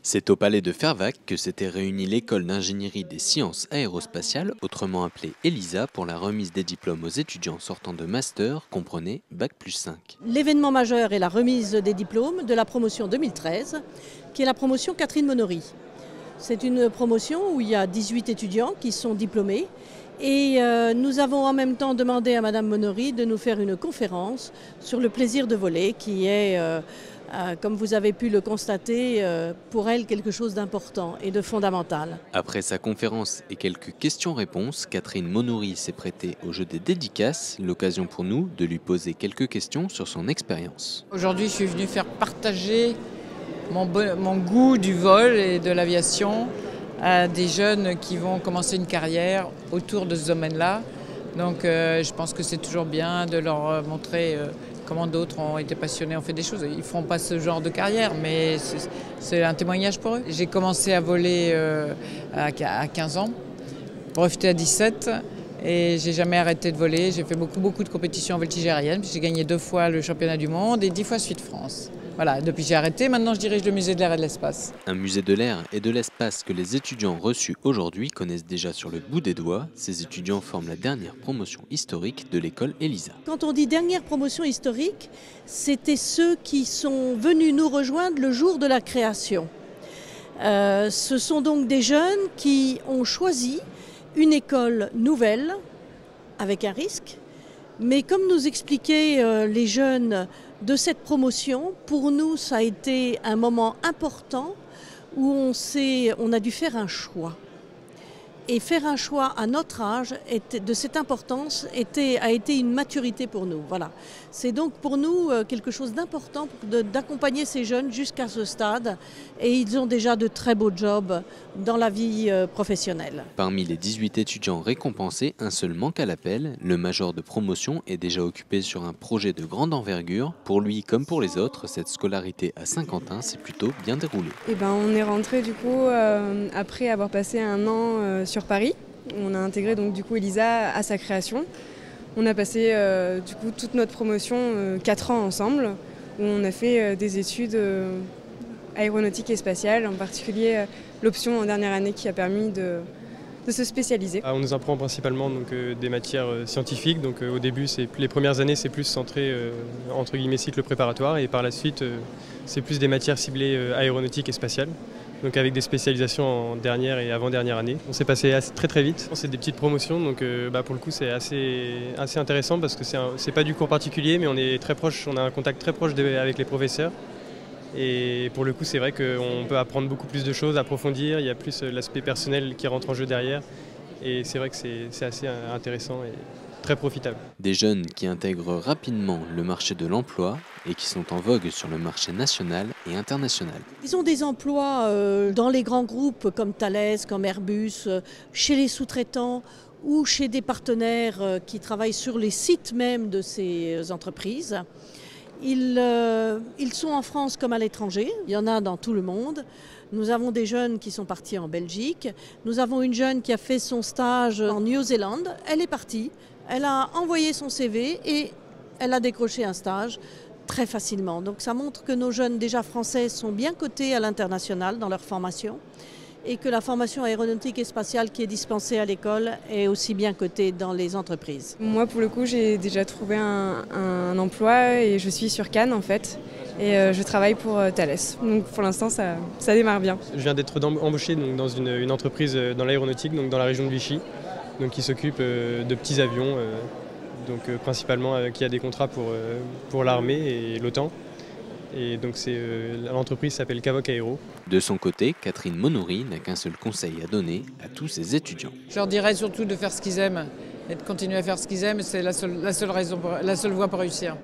C'est au palais de Fervaques que s'était réunie l'école d'ingénierie des sciences aérospatiales, autrement appelée ELISA, pour la remise des diplômes aux étudiants sortant de master, comprenez Bac+5. L'événement majeur est la remise des diplômes de la promotion 2013, qui est la promotion Catherine Monory. C'est une promotion où il y a 18 étudiants qui sont diplômés et nous avons en même temps demandé à Madame Monory de nous faire une conférence sur le plaisir de voler qui est, comme vous avez pu le constater, pour elle quelque chose d'important et de fondamental. Après sa conférence et quelques questions-réponses, Catherine Monory s'est prêtée au jeu des dédicaces, l'occasion pour nous de lui poser quelques questions sur son expérience. Aujourd'hui, je suis venue faire partager mon goût du vol et de l'aviation à des jeunes qui vont commencer une carrière autour de ce domaine-là. Donc je pense que c'est toujours bien de leur montrer comment d'autres ont été passionnés, ont fait des choses. Ils ne feront pas ce genre de carrière, mais c'est un témoignage pour eux. J'ai commencé à voler à 15 ans, breveté à 17 et j'ai jamais arrêté de voler. J'ai fait beaucoup de compétitions en voltige aérienne. J'ai gagné 2 fois le championnat du monde et 10 fois Suite France. Voilà, depuis j'ai arrêté, maintenant je dirige le musée de l'air et de l'espace. Un musée de l'air et de l'espace que les étudiants reçus aujourd'hui connaissent déjà sur le bout des doigts. Ces étudiants forment la dernière promotion historique de l'école ELISA. Quand on dit dernière promotion historique, c'était ceux qui sont venus nous rejoindre le jour de la création. Ce sont donc des jeunes qui ont choisi une école nouvelle, avec un risque, mais comme nous expliquaient les jeunes de cette promotion, pour nous ça a été un moment important où on a dû faire un choix. Et faire un choix à notre âge de cette importance a été une maturité pour nous. Voilà. C'est donc pour nous quelque chose d'important d'accompagner ces jeunes jusqu'à ce stade. Et ils ont déjà de très beaux jobs dans la vie professionnelle. Parmi les 18 étudiants récompensés, un seul manque à l'appel. Le major de promotion est déjà occupé sur un projet de grande envergure. Pour lui comme pour les autres, cette scolarité à Saint-Quentin s'est plutôt bien déroulée. On est rentré du coup après avoir passé un an sur Paris. On a intégré donc du coup ELISA à sa création. On a passé du coup toute notre promotion 4 ans ensemble, où on a fait des études aéronautiques et spatiales, en particulier l'option en dernière année qui a permis de se spécialiser. On nous apprend principalement donc, des matières scientifiques. Donc, au début, les premières années, c'est plus centré entre guillemets cycle préparatoire, et par la suite, c'est plus des matières ciblées aéronautiques et spatiales. Donc avec des spécialisations en dernière et avant-dernière année. On s'est passé très vite. C'est des petites promotions, donc pour le coup c'est assez intéressant parce que c'est pas du cours particulier, mais on est très proche, on a un contact très proche avec les professeurs. Et pour le coup c'est vrai qu'on peut apprendre beaucoup plus de choses, approfondir, il y a plus l'aspect personnel qui rentre en jeu derrière. Et c'est vrai que c'est assez intéressant et très profitable. Des jeunes qui intègrent rapidement le marché de l'emploi et qui sont en vogue sur le marché national et international. Ils ont des emplois dans les grands groupes comme Thales, comme Airbus, chez les sous-traitants ou chez des partenaires qui travaillent sur les sites même de ces entreprises. Ils sont en France comme à l'étranger, il y en a dans tout le monde. Nous avons des jeunes qui sont partis en Belgique. Nous avons une jeune qui a fait son stage en Nouvelle-Zélande. Elle est partie, elle a envoyé son CV et elle a décroché un stage très facilement. Donc ça montre que nos jeunes déjà français sont bien cotés à l'international dans leur formation et que la formation aéronautique et spatiale qui est dispensée à l'école est aussi bien cotée dans les entreprises. Moi pour le coup j'ai déjà trouvé un emploi et je suis sur Cannes en fait. Et je travaille pour Thales. Donc pour l'instant ça démarre bien. Je viens d'être embauché donc, dans une entreprise dans l'aéronautique, donc dans la région de Vichy, donc qui s'occupe de petits avions, principalement qui a des contrats pour l'armée et l'OTAN. Et donc l'entreprise s'appelle Cavoc Aéro. De son côté, Catherine Monory n'a qu'un seul conseil à donner à tous ses étudiants. Je leur dirais surtout de faire ce qu'ils aiment et de continuer à faire ce qu'ils aiment. C'est la seule voie pour réussir.